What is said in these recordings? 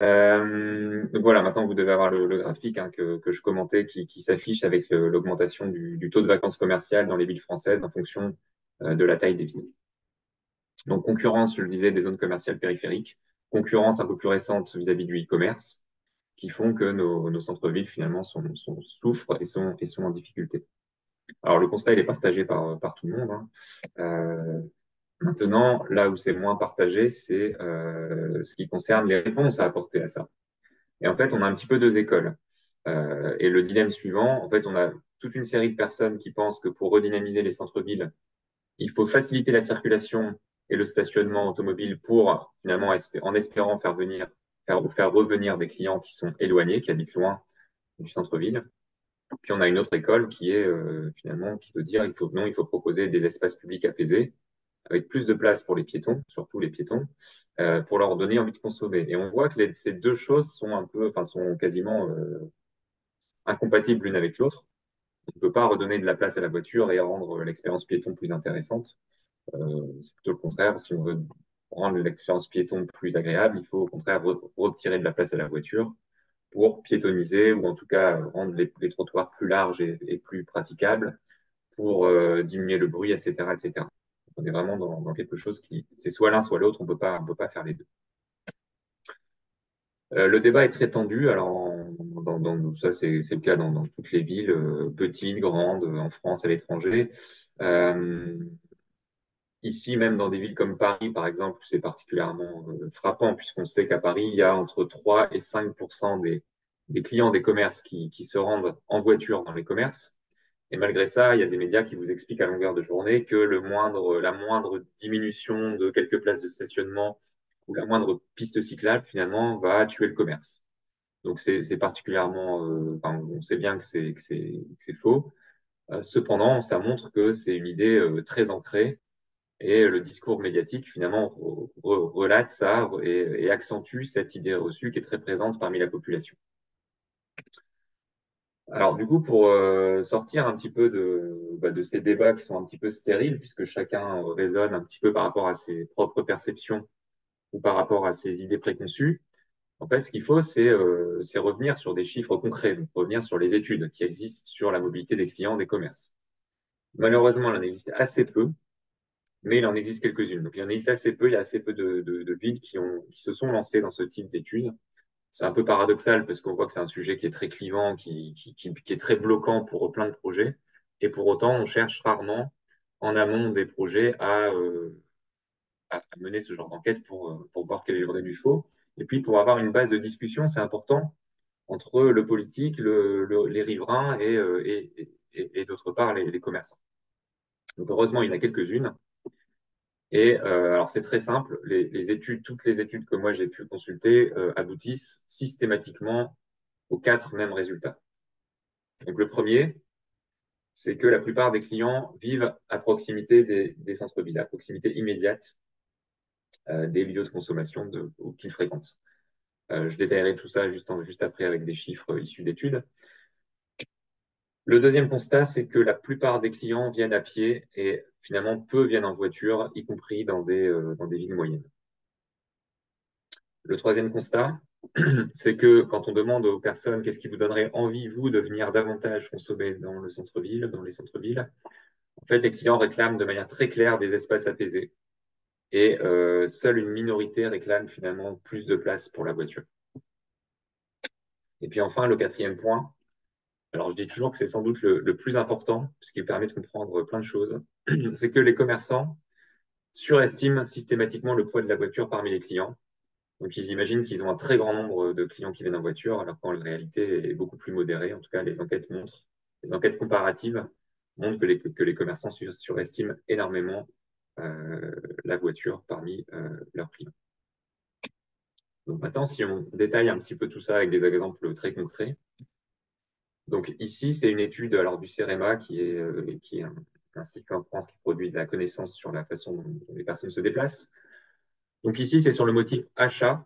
Donc voilà, maintenant vous devez avoir le graphique hein, que je commentais qui s'affiche avec l'augmentation du taux de vacances commerciales dans les villes françaises en fonction de la taille des villes. Donc concurrence, je le disais, des zones commerciales périphériques, concurrence un peu plus récente vis-à-vis du e-commerce, qui font que nos centres-villes finalement souffrent et sont en difficulté. Alors le constat il est partagé par tout le monde. Hein. Maintenant, là où c'est moins partagé, c'est ce qui concerne les réponses à apporter à ça. Et en fait, on a un petit peu deux écoles. Et le dilemme suivant, en fait, on a toute une série de personnes qui pensent que pour redynamiser les centres-villes, il faut faciliter la circulation et le stationnement automobile pour finalement, en espérant faire revenir des clients qui sont éloignés, qui habitent loin du centre-ville. Puis on a une autre école qui est finalement qui veut dire il faut proposer des espaces publics apaisés avec plus de place pour les piétons, surtout les piétons, pour leur donner envie de consommer. Et on voit que ces deux choses sont sont quasiment incompatibles l'une avec l'autre. On ne peut pas redonner de la place à la voiture et rendre l'expérience piéton plus intéressante. C'est plutôt le contraire. Si on veut rendre l'expérience piéton plus agréable, il faut au contraire retirer de la place à la voiture pour piétoniser ou en tout cas rendre les trottoirs plus larges et plus praticables pour diminuer le bruit, etc., etc. On est vraiment dans quelque chose qui, c'est soit l'un, soit l'autre, on peut pas faire les deux. Le débat est très tendu. Alors, ça, c'est le cas dans toutes les villes, petites, grandes, en France, à l'étranger. Euh, Ici, même dans des villes comme Paris, par exemple, c'est particulièrement frappant, puisqu'on sait qu'à Paris, il y a entre 3 et 5 des clients des commerces qui se rendent en voiture dans les commerces. Et malgré ça, il y a des médias qui vous expliquent à longueur de journée que la moindre diminution de quelques places de stationnement ou la moindre piste cyclable, finalement, va tuer le commerce. Donc, c'est particulièrement, on sait bien que c'est faux. Cependant, ça montre que c'est une idée très ancrée et le discours médiatique, finalement, relate ça et accentue cette idée reçue qui est très présente parmi la population. Alors, du coup, pour sortir un petit peu de ces débats qui sont un petit peu stériles, puisque chacun raisonne un petit peu par rapport à ses propres perceptions ou par rapport à ses idées préconçues, en fait, ce qu'il faut, c'est revenir sur des chiffres concrets, donc revenir sur les études qui existent sur la mobilité des clients des commerces. Malheureusement, il en existe assez peu, mais il en existe quelques-unes. Donc, il en existe assez peu, il y a assez peu de villes qui se sont lancées dans ce type d'études. C'est un peu paradoxal parce qu'on voit que c'est un sujet qui est très clivant, qui est très bloquant pour plein de projets. Et pour autant, on cherche rarement en amont des projets à mener ce genre d'enquête pour voir quel est le vrai du faux. Et puis, pour avoir une base de discussion, c'est important entre le politique, les riverains et d'autre part les commerçants. Donc, heureusement, il y en a quelques-unes. Et alors, c'est très simple. Toutes les études que moi j'ai pu consulter aboutissent systématiquement aux quatre mêmes résultats. Donc, le premier, c'est que la plupart des clients vivent à proximité des centres-villes, à proximité immédiate des lieux de consommation qu'ils fréquentent. Je détaillerai tout ça juste après avec des chiffres issus d'études. Le deuxième constat, c'est que la plupart des clients viennent à pied et finalement peu viennent en voiture, y compris dans des villes moyennes. Le troisième constat, c'est que quand on demande aux personnes qu'est-ce qui vous donnerait envie, vous, de venir davantage consommer dans le centre-ville, dans les centres-villes, en fait, les clients réclament de manière très claire des espaces apaisés et seule une minorité réclame finalement plus de place pour la voiture. Et puis enfin, le quatrième point, alors je dis toujours que c'est sans doute le plus important, puisqu'il permet de comprendre plein de choses, c'est que les commerçants surestiment systématiquement le poids de la voiture parmi les clients. Donc ils imaginent qu'ils ont un très grand nombre de clients qui viennent en voiture, alors qu'en réalité est beaucoup plus modérée. En tout cas, les enquêtes comparatives montrent que les commerçants surestiment énormément la voiture parmi leurs clients. Donc maintenant, si on détaille un petit peu tout ça avec des exemples très concrets. Donc ici, c'est une étude alors, du CEREMA, qui est un institut en France qui produit de la connaissance sur la façon dont les personnes se déplacent. Donc ici, c'est sur le motif achat.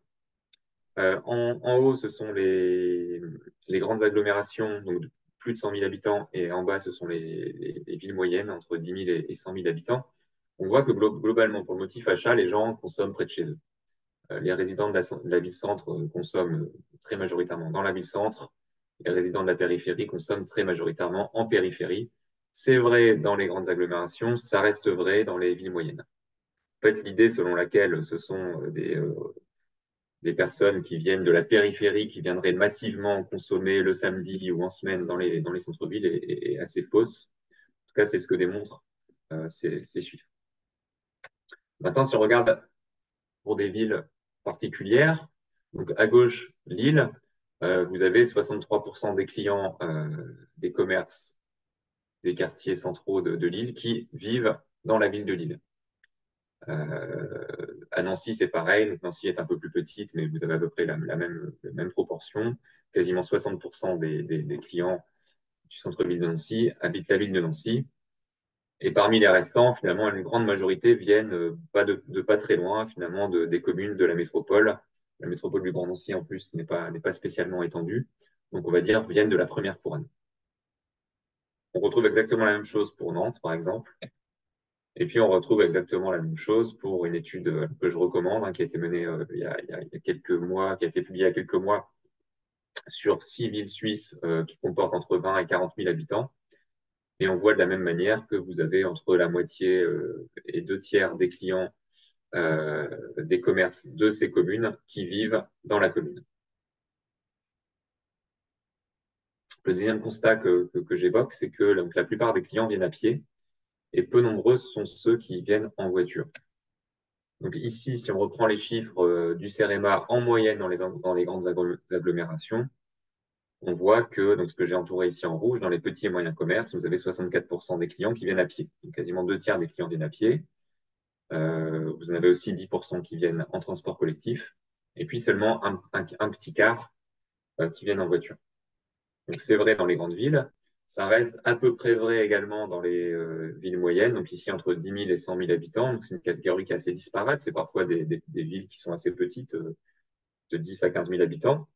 En haut, ce sont les grandes agglomérations, donc de plus de 100 000 habitants, et en bas, ce sont les villes moyennes, entre 10 000 et 100 000 habitants. On voit que globalement, pour le motif achat, les gens consomment près de chez eux. Les résidents de la ville-centre consomment très majoritairement dans la ville-centre. Les résidents de la périphérie consomment très majoritairement en périphérie. C'est vrai dans les grandes agglomérations, ça reste vrai dans les villes moyennes. En fait, l'idée selon laquelle ce sont des personnes qui viennent de la périphérie, qui viendraient massivement consommer le samedi ou en semaine dans les centres-villes est assez fausse. En tout cas, c'est ce que démontrent ces chiffres. Maintenant, si on regarde pour des villes particulières, donc à gauche, Lille, vous avez 63% des clients des commerces des quartiers centraux de Lille qui vivent dans la ville de Lille. À Nancy, c'est pareil. Donc, Nancy est un peu plus petite, mais vous avez à peu près la même proportion. Quasiment 60% des clients du centre-ville de Nancy habitent la ville de Nancy. Et parmi les restants, finalement, une grande majorité viennent pas de pas très loin, finalement, des communes de la métropole. La métropole du Grand Nancy, en plus, n'est pas spécialement étendue. Donc, on va dire, viennent de la première couronne. On retrouve exactement la même chose pour Nantes, par exemple. Et puis, on retrouve exactement la même chose pour une étude que je recommande, hein, qui a été menée il y a quelques mois, qui a été publiée il y a quelques mois sur 6 villes suisses qui comportent entre 20 et 40 000 habitants. Et on voit de la même manière que vous avez entre la moitié et 2 tiers des clients des commerces de ces communes qui vivent dans la commune. Le deuxième constat que j'évoque, c'est que donc, la plupart des clients viennent à pied et peu nombreux sont ceux qui viennent en voiture. Donc ici, si on reprend les chiffres du CEREMA en moyenne dans les grandes agglomérations, on voit que, donc ce que j'ai entouré ici en rouge, dans les petits et moyens commerces, vous avez 64% des clients qui viennent à pied. Donc quasiment 2 tiers des clients viennent à pied. Vous en avez aussi 10% qui viennent en transport collectif. Et puis seulement un petit quart qui viennent en voiture. Donc c'est vrai dans les grandes villes. Ça reste à peu près vrai également dans les villes moyennes, donc ici entre 10 000 et 100 000 habitants. Donc c'est une catégorie qui est assez disparate. C'est parfois des villes qui sont assez petites, de 10 à 15 000 habitants.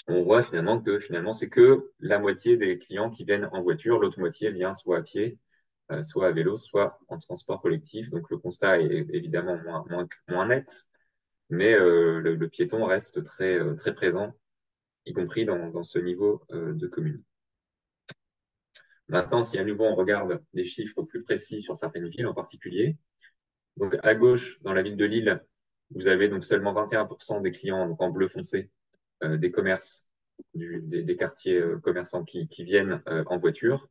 On voit finalement c'est que la moitié des clients qui viennent en voiture, l'autre moitié vient soit à pied, soit à vélo, soit en transport collectif. Donc le constat est évidemment moins net, mais le piéton reste très présent, y compris dans ce niveau de commune. Maintenant, si à nouveau on regarde des chiffres plus précis sur certaines villes en particulier, donc à gauche, dans la ville de Lille, vous avez donc seulement 21% des clients donc en bleu foncé des commerces, des quartiers commerçants qui viennent en voiture.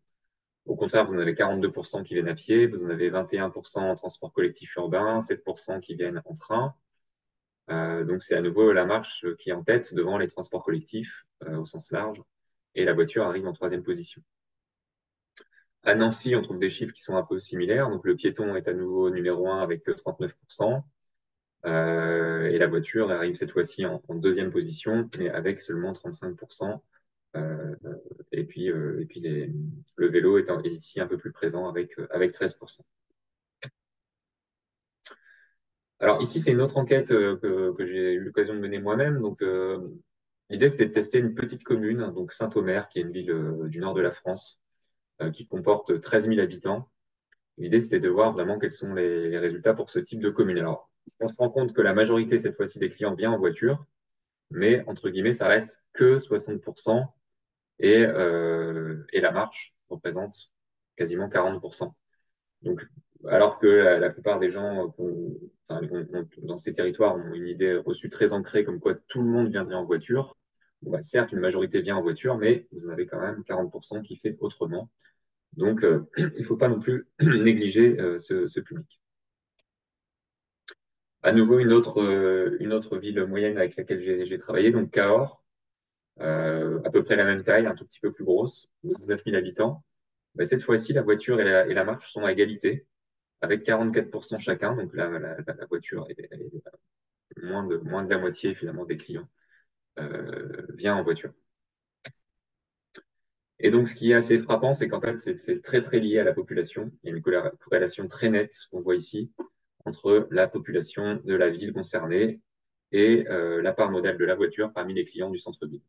Au contraire, vous en avez 42% qui viennent à pied, vous en avez 21% en transport collectif urbain, 7% qui viennent en train. Donc c'est à nouveau la marche qui est en tête devant les transports collectifs au sens large, et la voiture arrive en troisième position. À Nancy, on trouve des chiffres qui sont un peu similaires. Donc le piéton est à nouveau numéro 1 avec 39%. Et la voiture arrive cette fois-ci en deuxième position, mais avec seulement 35%. Et puis le vélo est ici un peu plus présent avec 13%. Alors ici, c'est une autre enquête que j'ai eu l'occasion de mener moi-même. Donc l'idée, c'était de tester une petite commune, donc Saint-Omer, qui est une ville du nord de la France, qui comporte 13 000 habitants. L'idée, c'était de voir vraiment quels sont les résultats pour ce type de commune. Alors, on se rend compte que la majorité, cette fois-ci, des clients vient en voiture, mais entre guillemets, ça reste que 60% et la marche représente quasiment 40%. Donc, alors que la plupart des gens dans ces territoires ont une idée reçue très ancrée comme quoi tout le monde viendrait en voiture, bon, bah, certes, une majorité vient en voiture, mais vous en avez quand même 40% qui fait autrement. Donc, il ne faut pas non plus négliger ce public. À nouveau, une autre ville moyenne avec laquelle j'ai travaillé, donc Cahors, à peu près la même taille, un tout petit peu plus grosse, 19 000 habitants. Ben, cette fois-ci, la voiture et la marche sont à égalité, avec 44% chacun. Donc la voiture est moins de la moitié finalement des clients vient en voiture. Et donc, ce qui est assez frappant, c'est qu'en fait, c'est très, très lié à la population. Il y a une corrélation très nette qu'on voit ici entre la population de la ville concernée et la part modale de la voiture parmi les clients du centre-ville.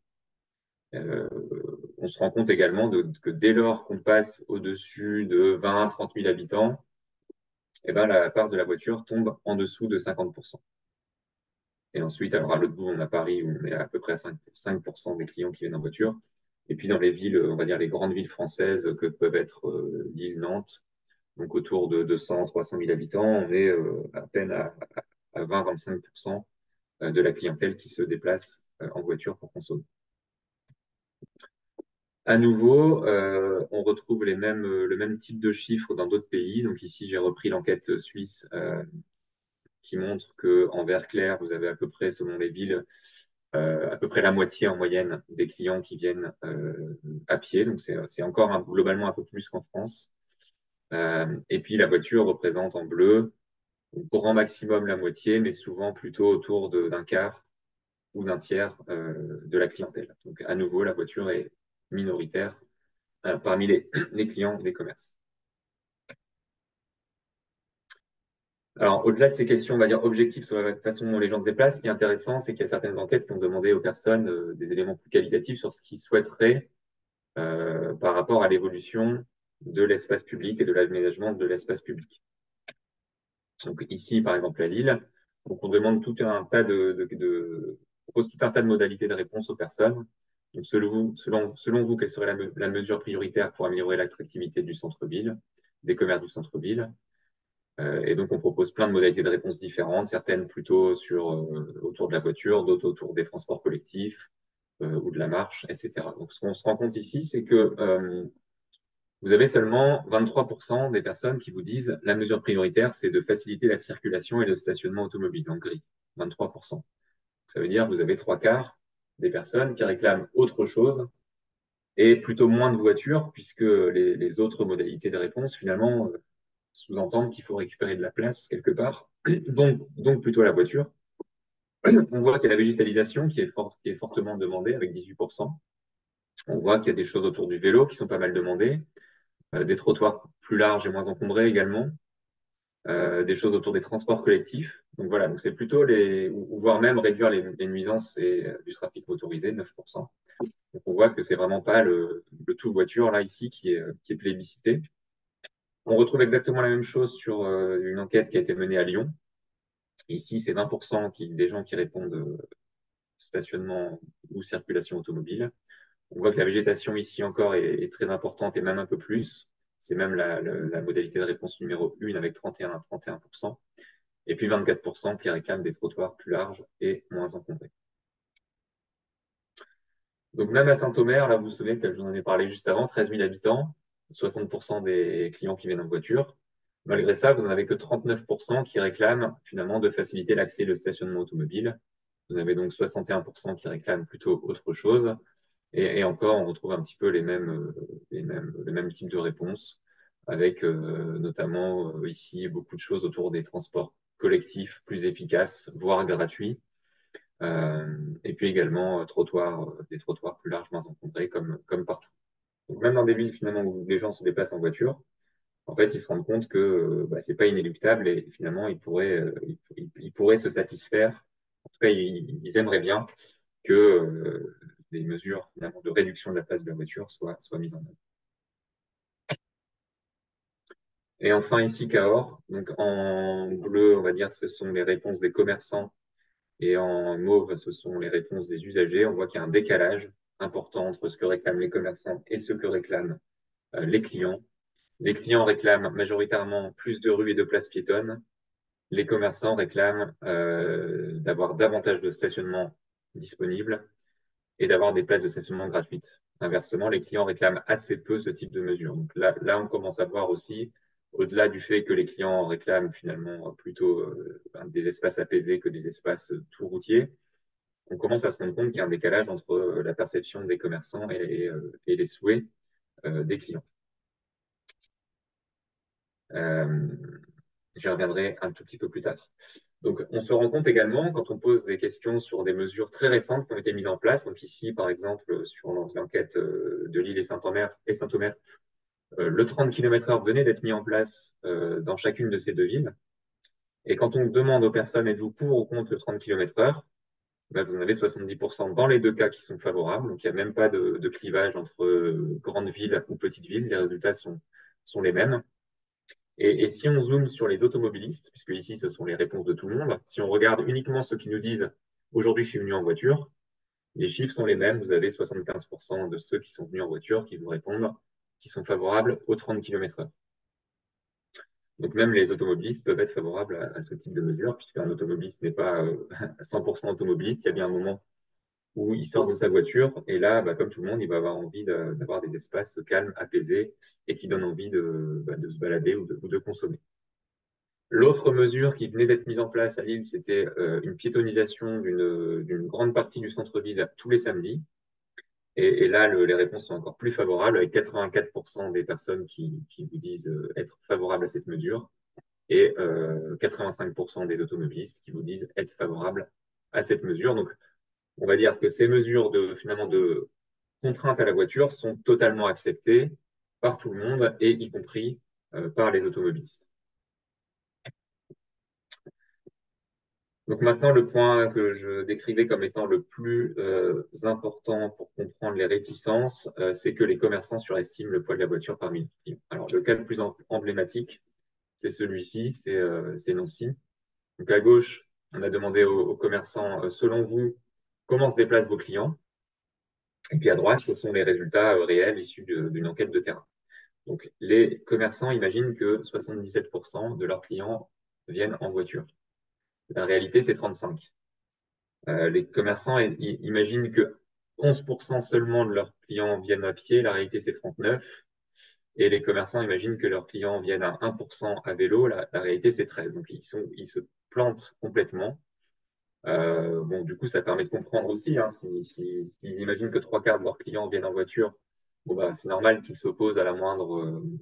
On se rend compte également que dès lors qu'on passe au-dessus de 20 30 000 habitants, eh ben, la part de la voiture tombe en dessous de 50%. Et ensuite, alors à l'autre bout, on a Paris où on est à peu près à 5% des clients qui viennent en voiture. Et puis dans les villes, on va dire les grandes villes françaises que peuvent être Lille, Nantes, donc autour de 200, 300 000 habitants, on est à peine à 20-25% de la clientèle qui se déplace en voiture pour consommer. À nouveau, on retrouve le même type de chiffres dans d'autres pays. Donc ici, j'ai repris l'enquête suisse qui montre qu'en vert clair, vous avez à peu près, selon les villes, à peu près la moitié en moyenne des clients qui viennent à pied. Donc c'est encore globalement un peu plus qu'en France. Et puis la voiture représente en bleu, au grand maximum la moitié, mais souvent plutôt autour d'un quart ou d'un tiers de la clientèle. Donc à nouveau, la voiture est minoritaire parmi les clients des commerces. Alors, au-delà de ces questions, on va dire objectives sur la façon dont les gens se déplacent, ce qui est intéressant, c'est qu'il y a certaines enquêtes qui ont demandé aux personnes des éléments plus qualitatifs sur ce qu'ils souhaiteraient par rapport à l'évolution de l'espace public et de l'aménagement de l'espace public. Donc ici, par exemple, à Lille, donc on demande tout un tas on pose tout un tas de modalités de réponse aux personnes. Donc selon vous, quelle serait la mesure prioritaire pour améliorer l'attractivité du centre-ville, des commerces du centre-ville? Et donc on propose plein de modalités de réponse différentes, certaines plutôt autour de la voiture, d'autres autour des transports collectifs ou de la marche, etc. Donc ce qu'on se rend compte ici, c'est que vous avez seulement 23% des personnes qui vous disent la mesure prioritaire, c'est de faciliter la circulation et le stationnement automobile en gris. 23%. Ça veut dire que vous avez trois quarts des personnes qui réclament autre chose et plutôt moins de voitures, puisque les autres modalités de réponse, finalement, sous-entendent qu'il faut récupérer de la place quelque part, donc plutôt la voiture. On voit qu'il y a la végétalisation qui est fortement demandée avec 18%. On voit qu'il y a des choses autour du vélo qui sont pas mal demandées, des trottoirs plus larges et moins encombrés également, des choses autour des transports collectifs. Donc voilà, donc c'est plutôt ou voire même réduire les nuisances et du trafic motorisé, 9%. Donc on voit que c'est vraiment pas le tout voiture là ici qui est plébiscité. On retrouve exactement la même chose sur une enquête qui a été menée à Lyon. Ici, c'est 20% des gens qui répondent stationnement ou circulation automobile. On voit que la végétation ici encore est très importante et même un peu plus. C'est même la modalité de réponse numéro 1 avec 31 à 31%. Et puis 24% qui réclament des trottoirs plus larges et moins encombrés. Donc même à Saint-Omer, là vous vous souvenez, tel que j'en ai parlé juste avant, 13 000 habitants, 60% des clients qui viennent en voiture. Malgré ça, vous n'en avez que 39% qui réclament finalement de faciliter l'accès et le stationnement automobile. Vous avez donc 61% qui réclament plutôt autre chose. Et encore, on retrouve un petit peu le même type de réponse, avec notamment ici beaucoup de choses autour des transports collectifs plus efficaces, voire gratuits. Et puis également des trottoirs plus larges, moins encombrés, comme partout. Donc même dans des villes finalement où les gens se déplacent en voiture, en fait, ils se rendent compte que c'est pas inéluctable et finalement ils pourraient se satisfaire. En tout cas, ils aimeraient bien que des mesures finalement de réduction de la place de la voiture soient mises en œuvre. Et enfin ici Cahors, donc en bleu, on va dire, ce sont les réponses des commerçants et en mauve, ce sont les réponses des usagers. On voit qu'il y a un décalage important entre ce que réclament les commerçants et ce que réclament les clients. Les clients réclament majoritairement plus de rues et de places piétonnes. Les commerçants réclament d'avoir davantage de stationnement disponible et d'avoir des places de stationnement gratuites. Inversement, les clients réclament assez peu ce type de mesure. Donc là on commence à voir aussi, au-delà du fait que les clients réclament finalement plutôt des espaces apaisés que des espaces tout routiers, on commence à se rendre compte qu'il y a un décalage entre la perception des commerçants et les souhaits des clients. Euh, J'y reviendrai un tout petit peu plus tard. Donc, on se rend compte également, quand on pose des questions sur des mesures très récentes qui ont été mises en place, donc ici, par exemple, sur l'enquête de Lille et Saint-Omer, le 30 km/h venait d'être mis en place dans chacune de ces deux villes. Et quand on demande aux personnes, êtes-vous pour ou contre le 30 km/h, vous en avez 70% dans les deux cas qui sont favorables. Donc, il n'y a même pas de clivage entre grandes villes ou petites villes. Les résultats sont les mêmes. Et si on zoome sur les automobilistes, puisque ici, ce sont les réponses de tout le monde, si on regarde uniquement ceux qui nous disent aujourd'hui, je suis venu en voiture, les chiffres sont les mêmes. Vous avez 75% de ceux qui sont venus en voiture qui vous répondent qui sont favorables aux 30 km/h. Donc même les automobilistes peuvent être favorables à ce type de mesure, puisqu'un automobiliste n'est pas 100% automobiliste. Il y a bien un moment où il sort de sa voiture, et là, bah, comme tout le monde, il va avoir envie d'avoir des espaces calmes, apaisés, et qui donnent envie de se balader ou de consommer. L'autre mesure qui venait d'être mise en place à Lille, c'était une piétonisation d'une grande partie du centre-ville tous les samedis. Et là, les réponses sont encore plus favorables, avec 84% des personnes qui vous disent être favorables à cette mesure et 85% des automobilistes qui vous disent être favorables à cette mesure. Donc, on va dire que ces mesures finalement de contrainte à la voiture sont totalement acceptées par tout le monde, et y compris par les automobilistes. Donc maintenant, le point que je décrivais comme étant le plus important pour comprendre les réticences, c'est que les commerçants surestiment le poids de la voiture parmi les clients. Alors, le cas le plus emblématique, c'est celui-ci, c'est Nancy. Donc à gauche, on a demandé aux commerçants, selon vous, comment se déplacent vos clients? Et puis à droite, ce sont les résultats réels issus d'une enquête de terrain. Donc les commerçants imaginent que 77% de leurs clients viennent en voiture. La réalité, c'est 35%. Les commerçants imaginent que 11% seulement de leurs clients viennent à pied. La réalité, c'est 39%. Et les commerçants imaginent que leurs clients viennent à 1% à vélo. La réalité, c'est 13%. Donc, ils se plantent complètement. Bon, du coup, ça permet de comprendre aussi, hein, s'ils imaginent que trois quarts de leurs clients viennent en voiture, bon, bah, c'est normal qu'ils s'opposent à la moindre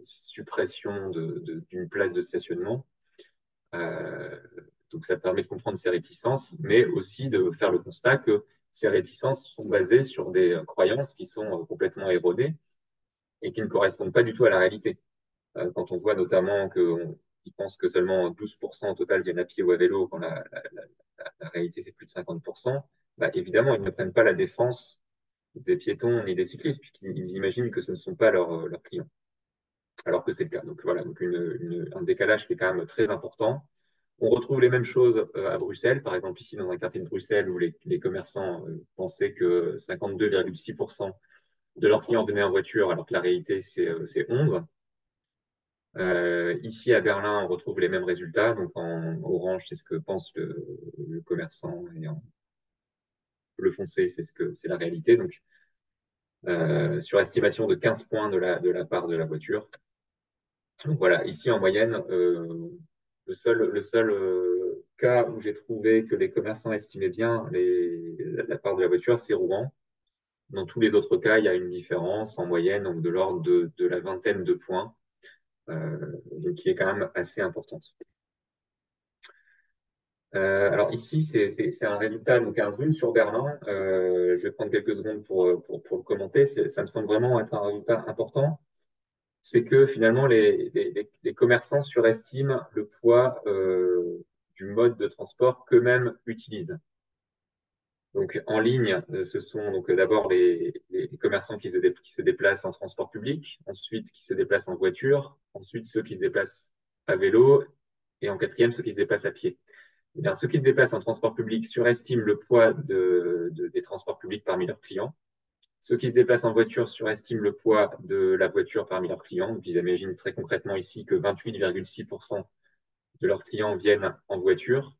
suppression d'une place de stationnement. Euh, donc, ça permet de comprendre ces réticences, mais aussi de faire le constat que ces réticences sont basées sur des croyances qui sont complètement erronées et qui ne correspondent pas du tout à la réalité. Quand on voit notamment qu'ils pensent que seulement 12% au total viennent à pied ou à vélo, quand la réalité c'est plus de 50%, bah, évidemment, ils ne prennent pas la défense des piétons ni des cyclistes, puisqu'ils imaginent que ce ne sont pas leurs clients, alors que c'est le cas. Donc voilà, donc un décalage qui est quand même très important. On retrouve les mêmes choses à Bruxelles, par exemple ici dans un quartier de Bruxelles où les commerçants pensaient que 52,6% de leurs clients venaient en voiture, alors que la réalité c'est 11%. Ici à Berlin, on retrouve les mêmes résultats. Donc en orange, c'est ce que pense le commerçant, et en bleu foncé, c'est la réalité. Donc surestimation de 15 points de la part de la voiture. Donc voilà, ici en moyenne, le seul cas où j'ai trouvé que les commerçants estimaient bien la part de la voiture, c'est Rouen. Dans tous les autres cas, il y a une différence en moyenne donc de l'ordre de la vingtaine de points, donc qui est quand même assez importante. Alors ici, c'est un résultat, donc un zoom sur Berlin. Je vais prendre quelques secondes pour le commenter. Ça me semble vraiment être un résultat important. C'est que finalement, les commerçants surestiment le poids du mode de transport qu'eux-mêmes utilisent. Donc en ligne, ce sont donc d'abord les commerçants qui se déplacent en transport public, ensuite qui se déplacent en voiture, ensuite ceux qui se déplacent à vélo, et en quatrième, ceux qui se déplacent à pied. Eh bien, ceux qui se déplacent en transport public surestiment le poids des transports publics parmi leurs clients. Ceux qui se déplacent en voiture surestiment le poids de la voiture parmi leurs clients. Donc, ils imaginent très concrètement ici que 28,6% de leurs clients viennent en voiture.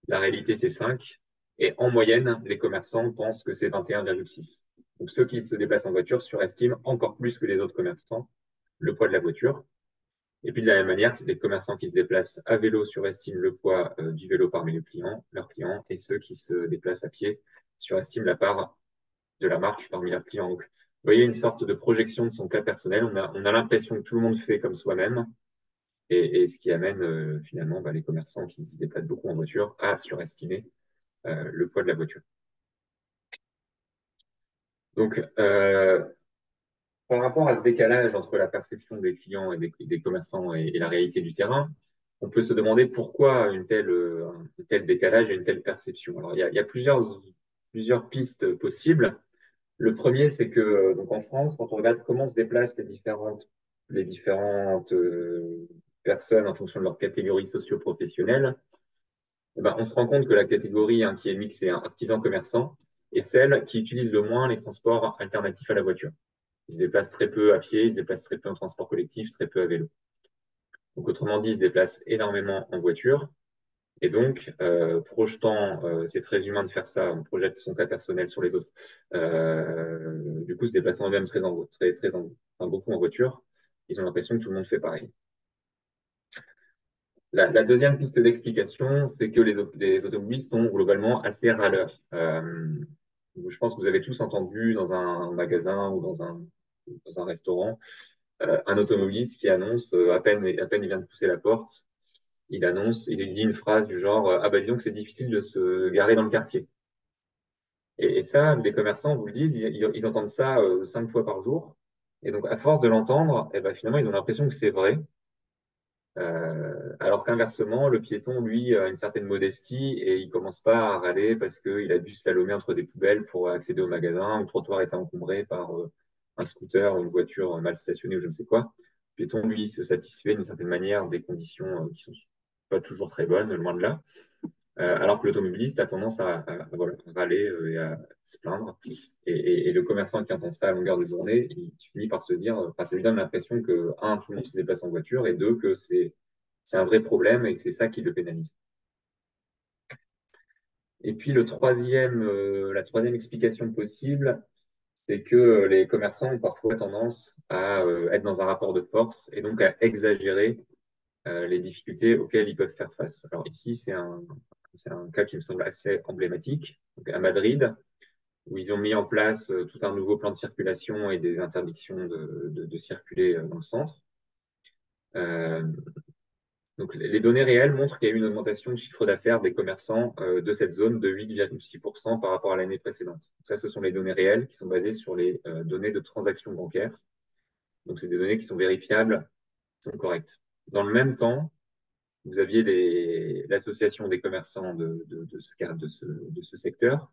La réalité, c'est 5%. Et en moyenne, les commerçants pensent que c'est 21,6%. Donc, ceux qui se déplacent en voiture surestiment encore plus que les autres commerçants le poids de la voiture. Et puis de la même manière, les commerçants qui se déplacent à vélo surestiment le poids du vélo parmi leurs clients, et ceux qui se déplacent à pied surestiment la part de la marche parmi leurs clients. Donc, vous voyez une sorte de projection de son cas personnel. On a l'impression que tout le monde fait comme soi-même, et ce qui amène finalement les commerçants qui se déplacent beaucoup en voiture à surestimer le poids de la voiture. Donc, par rapport à ce décalage entre la perception des clients et des commerçants et la réalité du terrain, on peut se demander pourquoi un tel décalage et une telle perception. Alors, il y a plusieurs pistes possibles. Le premier, c'est que donc en France, quand on regarde comment se déplacent les différentes personnes en fonction de leur catégorie socio-professionnelle, eh ben, on se rend compte que la catégorie qui est mixée, artisan commerçant, est celle qui utilise le moins les transports alternatifs à la voiture. Ils se déplacent très peu à pied, ils se déplacent très peu en transport collectif, très peu à vélo. Donc, autrement dit, ils se déplacent énormément en voiture. Et donc, projetant, c'est très humain de faire ça, on projette son cas personnel sur les autres. Du coup, se déplaçant eux-mêmes enfin, beaucoup en voiture, ils ont l'impression que tout le monde fait pareil. La deuxième piste d'explication, c'est que les automobilistes sont globalement assez râleurs. Je pense que vous avez tous entendu dans un magasin ou dans un restaurant un automobiliste qui annonce, à peine il vient de pousser la porte, il dit une phrase du genre ah bah dis donc c'est difficile de se garer dans le quartier. Et ça, les commerçants vous le disent, ils entendent ça 5 fois par jour. Et donc à force de l'entendre, eh ben, finalement ils ont l'impression que c'est vrai. Alors qu'inversement, le piéton, lui, a une certaine modestie et il commence pas à râler parce qu'il a dû slalomer entre des poubelles pour accéder au magasin, ou le trottoir était encombré par un scooter ou une voiture mal stationnée ou je ne sais quoi. Le piéton, lui, se satisfait d'une certaine manière des conditions qui sont pas toujours très bonnes, loin de là. Alors que l'automobiliste a tendance voilà, à râler et à se plaindre. Et le commerçant qui entend ça à longueur de journée, il finit par se dire, enfin, ça lui donne l'impression que, un, tout le monde se déplace en voiture, et deux, que c'est un vrai problème et que c'est ça qui le pénalise. Et puis la troisième explication possible, c'est que les commerçants ont parfois tendance à être dans un rapport de force et donc à exagérer les difficultés auxquelles ils peuvent faire face. Alors ici, c'est un cas qui me semble assez emblématique. Donc, à Madrid, où ils ont mis en place tout un nouveau plan de circulation et des interdictions de circuler dans le centre. Euh, donc, les données réelles montrent qu'il y a eu une augmentation de chiffre d'affaires des commerçants de cette zone de 8,6% par rapport à l'année précédente. Donc, ça, ce sont les données réelles qui sont basées sur les données de transactions bancaires. Donc, c'est des données qui sont vérifiables, qui sont correctes. Dans le même temps, vous aviez l'association des commerçants de ce secteur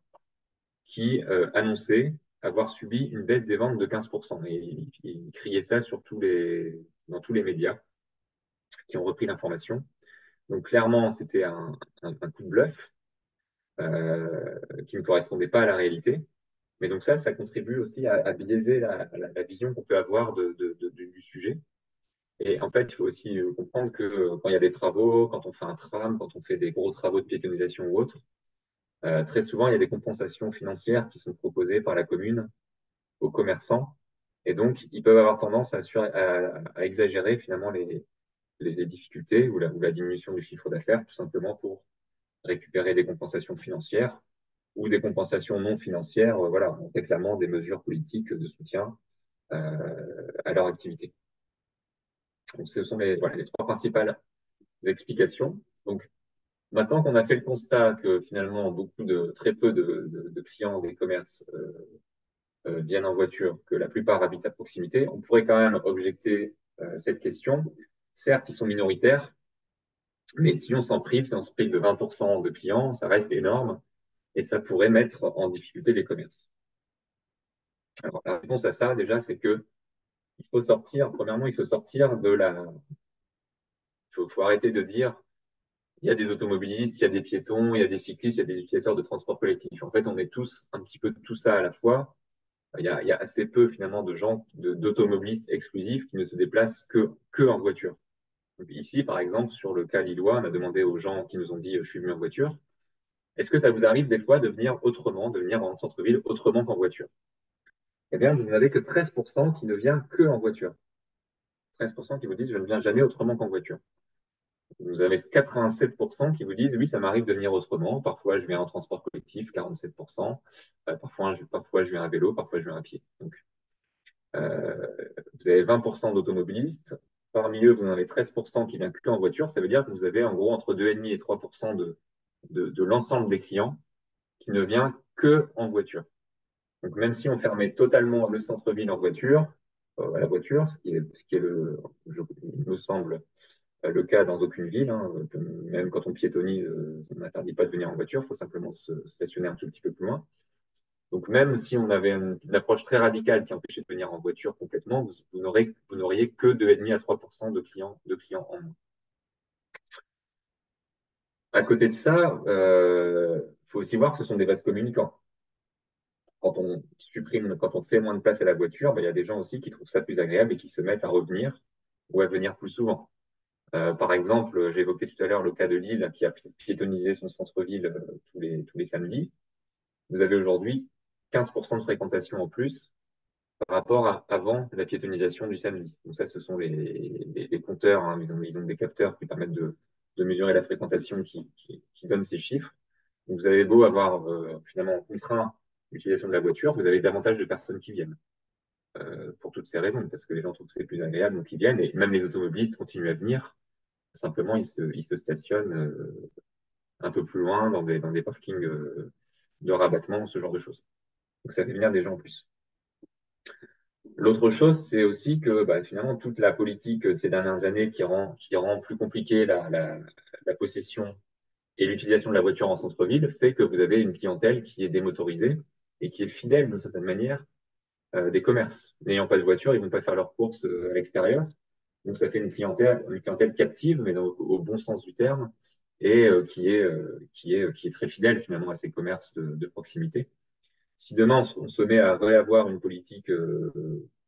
qui annonçait avoir subi une baisse des ventes de 15%. Et il criait ça dans tous les médias qui ont repris l'information. Donc clairement, c'était un coup de bluff qui ne correspondait pas à la réalité. Mais donc ça contribue aussi à biaiser la vision qu'on peut avoir du sujet. Et en fait, il faut aussi comprendre que quand il y a des travaux, quand on fait un tram, quand on fait des gros travaux de piétonisation ou autre, très souvent, il y a des compensations financières qui sont proposées par la commune aux commerçants. Et donc, ils peuvent avoir tendance à exagérer finalement les difficultés ou la diminution du chiffre d'affaires, tout simplement pour récupérer des compensations financières ou des compensations non financières, voilà, en réclamant des mesures politiques de soutien à leur activité. Donc, ce sont voilà, les trois principales explications. Donc, maintenant qu'on a fait le constat que finalement très peu de clients des commerces viennent en voiture, que la plupart habitent à proximité, on pourrait quand même objecter cette question. Certes, ils sont minoritaires, mais si on s'en prive, si on se prive de 20% de clients, ça reste énorme et ça pourrait mettre en difficulté les commerces. Alors, la réponse à ça, déjà, c'est que premièrement, il faut sortir faut arrêter de dire il y a des automobilistes, il y a des piétons, il y a des cyclistes, il y a des utilisateurs de transport collectif. En fait, on est tous un petit peu tout ça à la fois. Il y a assez peu finalement de gens, d'automobilistes exclusifs qui ne se déplacent que en voiture. Donc, ici, par exemple, sur le cas lillois, on a demandé aux gens qui nous ont dit je suis venu en voiture, est-ce que ça vous arrive des fois de venir en centre-ville autrement qu'en voiture? Eh bien, vous n'avez que 13% qui ne vient que en voiture. 13% qui vous disent je ne viens jamais autrement qu'en voiture. Vous avez 87% qui vous disent oui, ça m'arrive de venir autrement. Parfois, je viens en transport collectif, 47%. Parfois, je viens à vélo, parfois, je viens à pied. Donc, Euh, vous avez 20% d'automobilistes. Parmi eux, vous en avez 13% qui viennent que en voiture. Ça veut dire que vous avez en gros entre 2,5 et 3% de l'ensemble des clients qui ne vient que en voiture. Donc même si on fermait totalement le centre-ville en voiture, à la voiture, ce qui est il me semble, le cas dans aucune ville, hein, même quand on piétonise, on n'interdit pas de venir en voiture, il faut simplement se stationner un tout petit peu plus loin. Donc, même si on avait une approche très radicale qui empêchait de venir en voiture complètement, vous n'auriez que 2,5 à 3% de clients en moins. À côté de ça, faut aussi voir que ce sont des vases communicants. Quand on fait moins de place à la voiture, il y a des gens aussi qui trouvent ça plus agréable et qui se mettent à revenir ou à venir plus souvent. Par exemple, j'évoquais tout à l'heure le cas de Lille qui a piétonnisé son centre-ville tous les samedis. Vous avez aujourd'hui 15% de fréquentation en plus par rapport à avant la piétonisation du samedi. Donc ça, ce sont les compteurs, hein. Ils ont des capteurs qui permettent de mesurer la fréquentation qui donnent ces chiffres. Donc vous avez beau avoir finalement contraint l'utilisation de la voiture, vous avez davantage de personnes qui viennent pour toutes ces raisons, parce que les gens trouvent que c'est plus agréable, donc ils viennent, et même les automobilistes continuent à venir. Simplement, ils se stationnent un peu plus loin dans des parkings de rabattement, ce genre de choses. Donc ça fait venir des gens en plus. L'autre chose, c'est aussi que finalement, toute la politique de ces dernières années qui rend plus compliqué la possession et l'utilisation de la voiture en centre-ville fait que vous avez une clientèle qui est démotorisée et qui est fidèle d'une certaine manière des commerces. N'ayant pas de voiture, ils ne vont pas faire leurs courses à l'extérieur. Donc ça fait une clientèle captive, mais au bon sens du terme, et qui est très fidèle finalement à ces commerces de proximité. Si demain on se met à réavoir une politique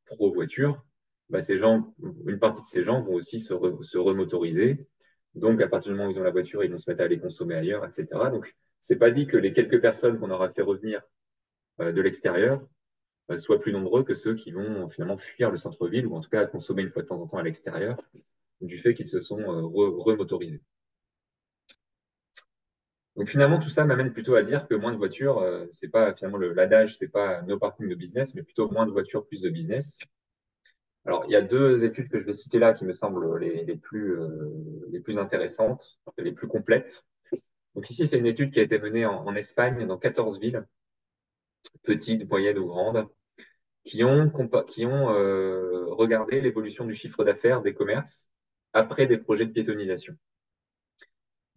pro-voiture, une partie de ces gens vont aussi se remotoriser. Donc à partir du moment où ils ont la voiture, ils vont se mettre à aller consommer ailleurs, etc. Donc c'est pas dit que les quelques personnes qu'on aura fait revenir de l'extérieur soient plus nombreux que ceux qui vont finalement fuir le centre-ville ou en tout cas consommer une fois de temps en temps à l'extérieur du fait qu'ils se sont remotorisés. Donc finalement, tout ça m'amène plutôt à dire que moins de voitures, c'est pas finalement l'adage, c'est pas no parking de business, mais plutôt moins de voitures, plus de business. Alors, il y a deux études que je vais citer là qui me semblent les plus intéressantes, les plus complètes. Donc ici, c'est une étude qui a été menée en Espagne, dans 14 villes, petites, moyennes ou grandes, qui ont regardé l'évolution du chiffre d'affaires des commerces après des projets de piétonisation.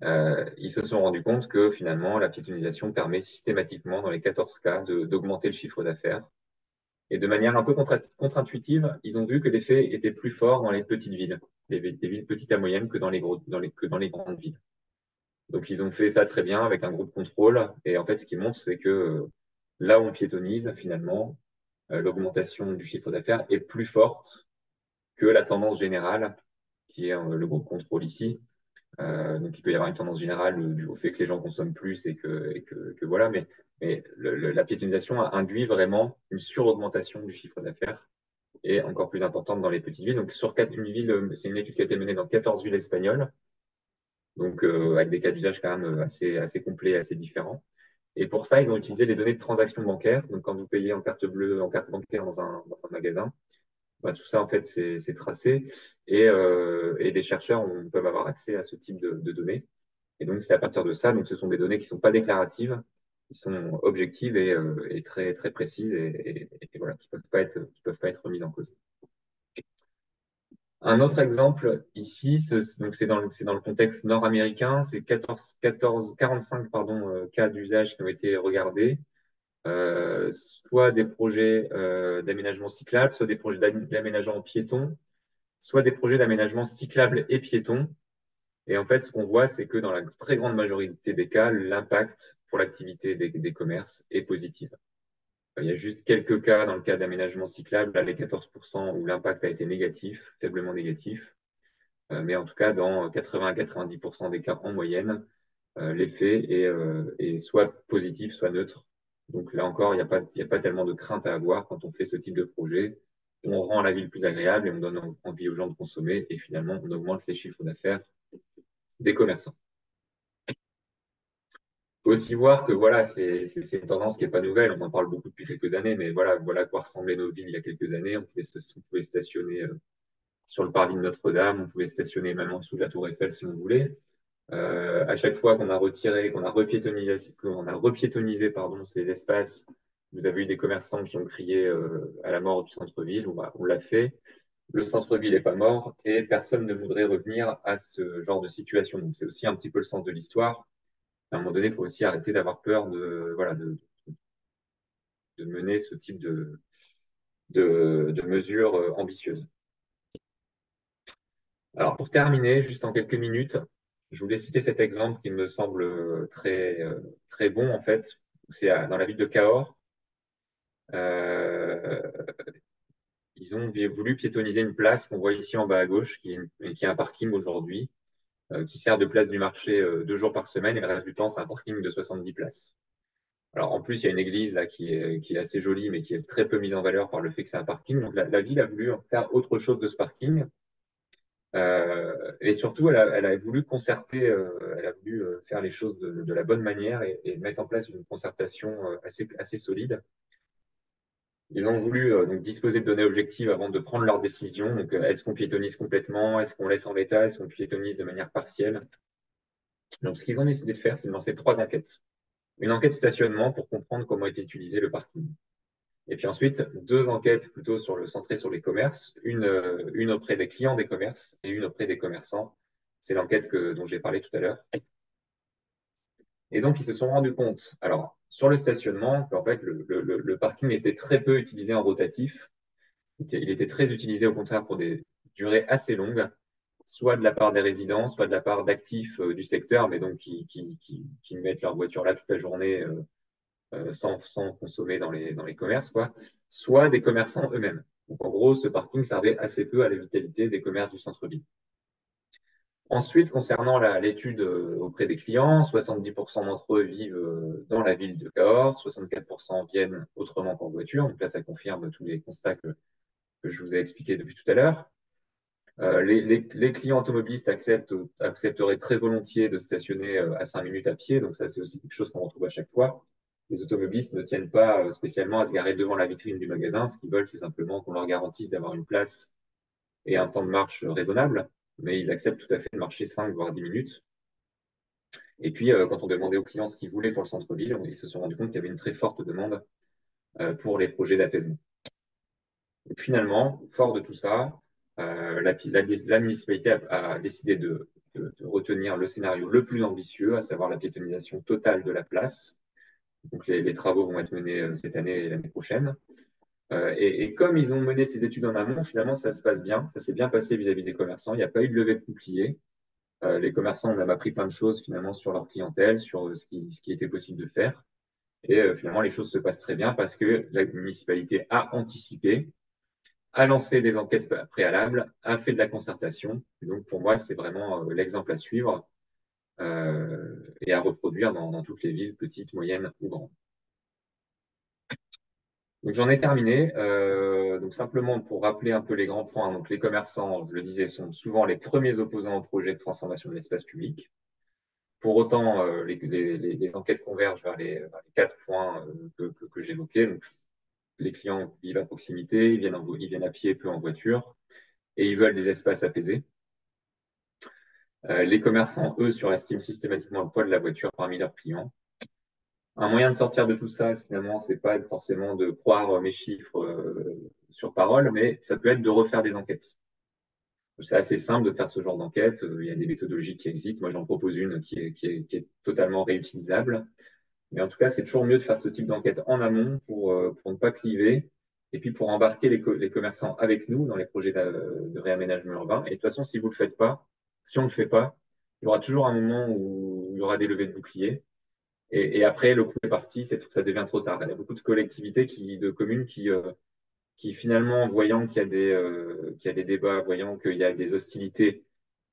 Ils se sont rendus compte que finalement, la piétonisation permet systématiquement, dans les 14 cas, d'augmenter le chiffre d'affaires. Et de manière un peu contre-intuitive, ils ont vu que l'effet était plus fort dans les petites villes, les villes petites à moyennes que que dans les grandes villes. Donc, ils ont fait ça très bien avec un groupe contrôle. Et en fait, ce qui montre, c'est que là où on piétonise, finalement, l'augmentation du chiffre d'affaires est plus forte que la tendance générale, qui est le groupe contrôle ici. Donc, il peut y avoir une tendance générale au fait que les gens consomment plus que voilà, mais la piétonisation induit vraiment une suraugmentation du chiffre d'affaires et encore plus importante dans les petites villes. Donc, c'est une étude qui a été menée dans 14 villes espagnoles, donc avec des cas d'usage quand même assez complets et assez différents. Et pour ça, ils ont utilisé les données de transactions bancaires. Donc, quand vous payez en carte bleue, en carte bancaire dans un magasin, tout ça, en fait, c'est tracé et des chercheurs peuvent avoir accès à ce type de données. Et donc, c'est à partir de ça. Donc, ce sont des données qui ne sont pas déclaratives, qui sont objectives et très, très précises et voilà, qui peuvent pas être remises en cause. Un autre exemple ici, donc c'est dans le contexte nord-américain, c'est 45 pardon, cas d'usage qui ont été regardés, soit des projets d'aménagement cyclable, soit des projets d'aménagement piéton, soit des projets d'aménagement cyclable et piéton. Et en fait, ce qu'on voit, c'est que dans la très grande majorité des cas, l'impact pour l'activité des commerces est positif. Il y a juste quelques cas dans le cas d'aménagement cyclable, là, les 14%, où l'impact a été négatif, faiblement négatif. Mais en tout cas, dans 80 à 90% des cas en moyenne, l'effet est soit positif, soit neutre. Donc là encore, il y a pas tellement de crainte à avoir quand on fait ce type de projet. On rend la ville plus agréable et on donne envie aux gens de consommer et finalement, on augmente les chiffres d'affaires des commerçants. Il faut aussi voir que voilà, c'est une tendance qui n'est pas nouvelle. On en parle beaucoup depuis quelques années, mais voilà à quoi ressemblaient nos villes il y a quelques années. On pouvait stationner sur le parvis de Notre-Dame, on pouvait stationner même en dessous de la Tour Eiffel si on voulait. À chaque fois qu'on a repiétonisé pardon, ces espaces, vous avez eu des commerçants qui ont crié à la mort du centre-ville. On l'a fait. Le centre-ville n'est pas mort et personne ne voudrait revenir à ce genre de situation. Donc c'est aussi un petit peu le sens de l'histoire. À un moment donné, il faut aussi arrêter d'avoir peur de mener ce type de mesures ambitieuses. Alors pour terminer, juste en quelques minutes, Je voulais citer cet exemple qui me semble très bon, en fait. C'est dans la ville de Cahors. Euh, Ils ont voulu piétoniser une place qu'on voit ici en bas à gauche, qui est un parking aujourd'hui, qui sert de place du marché 2 jours par semaine, et le reste du temps, c'est un parking de 70 places. Alors, en plus, il y a une église là qui est assez jolie, mais qui est très peu mise en valeur par le fait que c'est un parking. Donc, la ville a voulu faire autre chose de ce parking. Et surtout, elle a voulu concerter, elle a voulu faire les choses de la bonne manière et mettre en place une concertation assez solide. Ils ont voulu donc disposer de données objectives avant de prendre leur décision. Donc, est-ce qu'on piétonise complètement? Est-ce qu'on laisse en l'état? Est-ce qu'on piétonise de manière partielle? Donc, ce qu'ils ont décidé de faire, c'est de lancer 3 enquêtes. Une enquête stationnement pour comprendre comment était utilisé le parking. Et puis ensuite, 2 enquêtes plutôt centrées sur les commerces, une auprès des clients des commerces et une auprès des commerçants. C'est l'enquête dont j'ai parlé tout à l'heure. Et donc, ils se sont rendus compte, alors, sur le stationnement, qu'en fait, le parking était très peu utilisé en rotatif. Il était très utilisé, au contraire, pour des durées assez longues, soit de la part des résidents, soit de la part d'actifs du secteur, mais donc qui mettent leur voiture là toute la journée sans consommer dans les commerces, quoi, soit des commerçants eux-mêmes. Donc, en gros, ce parking servait assez peu à la vitalité des commerces du centre-ville. Ensuite, concernant l'étude auprès des clients, 70% d'entre eux vivent dans la ville de Cahors, 64% viennent autrement qu'en voiture. Donc là, ça confirme tous les constats que je vous ai expliqués depuis tout à l'heure. Les clients automobilistes accepteraient très volontiers de stationner à 5 minutes à pied. Donc ça, c'est aussi quelque chose qu'on retrouve à chaque fois. Les automobilistes ne tiennent pas spécialement à se garer devant la vitrine du magasin. Ce qu'ils veulent, c'est simplement qu'on leur garantisse d'avoir une place et un temps de marche raisonnable. Mais ils acceptent tout à fait de marcher 5 voire 10 minutes. Et puis, quand on demandait aux clients ce qu'ils voulaient pour le centre-ville, ils se sont rendus compte qu'il y avait une très forte demande pour les projets d'apaisement. Et finalement, fort de tout ça, la municipalité a décidé de retenir le scénario le plus ambitieux, à savoir la piétonisation totale de la place. Donc les travaux vont être menés cette année et l'année prochaine. Et comme ils ont mené ces études en amont, finalement, ça se passe bien. Ça s'est bien passé vis-à-vis des commerçants. Il n'y a pas eu de levée de bouclier. Les commerçants ont même appris plein de choses finalement sur leur clientèle, sur ce qui était possible de faire. Et finalement, les choses se passent très bien parce que la municipalité a anticipé, a lancé des enquêtes préalables, a fait de la concertation. Et donc, pour moi, c'est vraiment l'exemple à suivre et à reproduire dans toutes les villes, petites, moyennes ou grandes. Donc, j'en ai terminé. Donc, simplement pour rappeler un peu les grands points. Donc, les commerçants, je le disais, sont souvent les premiers opposants au projet de transformation de l'espace public. Pour autant, les enquêtes convergent vers les 4 points que j'évoquais. Donc, les clients vivent à proximité, ils viennent à pied, peu en voiture, et ils veulent des espaces apaisés. Les commerçants, eux, surestiment systématiquement le poids de la voiture parmi leurs clients. Un moyen de sortir de tout ça, finalement, c'est pas forcément de croire mes chiffres sur parole, mais ça peut être de refaire des enquêtes. C'est assez simple de faire ce genre d'enquête. Il y a des méthodologies qui existent. Moi, j'en propose une qui est totalement réutilisable. Mais en tout cas, c'est toujours mieux de faire ce type d'enquête en amont pour ne pas cliver et puis pour embarquer les commerçants avec nous dans les projets de réaménagement urbain. Et de toute façon, si vous ne le faites pas, si on ne le fait pas, il y aura toujours un moment où il y aura des levées de boucliers. Et après, le coup est parti, ça devient trop tard. Il y a beaucoup de collectivités, de communes qui finalement, voyant qu'il y a des débats, voyant qu'il y a des hostilités,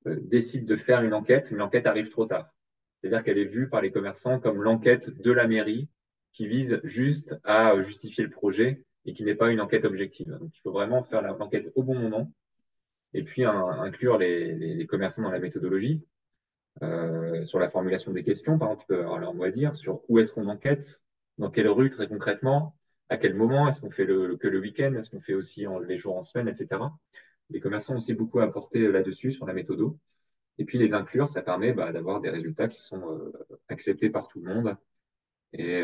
décident de faire une enquête, mais l'enquête arrive trop tard. C'est-à-dire qu'elle est vue par les commerçants comme l'enquête de la mairie qui vise juste à justifier le projet et qui n'est pas une enquête objective. Donc, il faut vraiment faire l'enquête au bon moment et puis inclure les commerçants dans la méthodologie, sur la formulation des questions, par exemple, avoir leur mot à dire, sur où est-ce qu'on enquête, dans quelle rue très concrètement, à quel moment, est-ce qu'on fait que le week-end, est-ce qu'on fait aussi les jours en semaine, etc. Les commerçants ont aussi beaucoup à apporter là-dessus, sur la méthode. Et puis les inclure, ça permet d'avoir des résultats qui sont acceptés par tout le monde et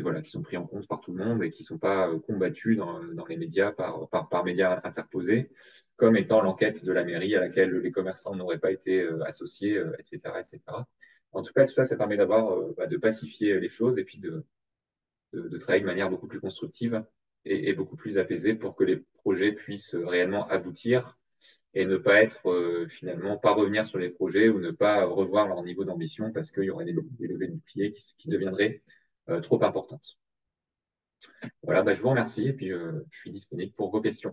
voilà, qui sont pris en compte par tout le monde et qui ne sont pas combattus dans les médias par médias interposés, comme étant l'enquête de la mairie à laquelle les commerçants n'auraient pas été associés, etc., etc. En tout cas, tout ça, ça permet de pacifier les choses et puis de travailler de manière beaucoup plus constructive et beaucoup plus apaisée pour que les projets puissent réellement aboutir et ne pas être finalement pas revenir sur les projets ou ne pas revoir leur niveau d'ambition parce qu'il y aurait des levées de boucliers qui deviendraient trop importantes. Voilà, bah, je vous remercie et puis je suis disponible pour vos questions.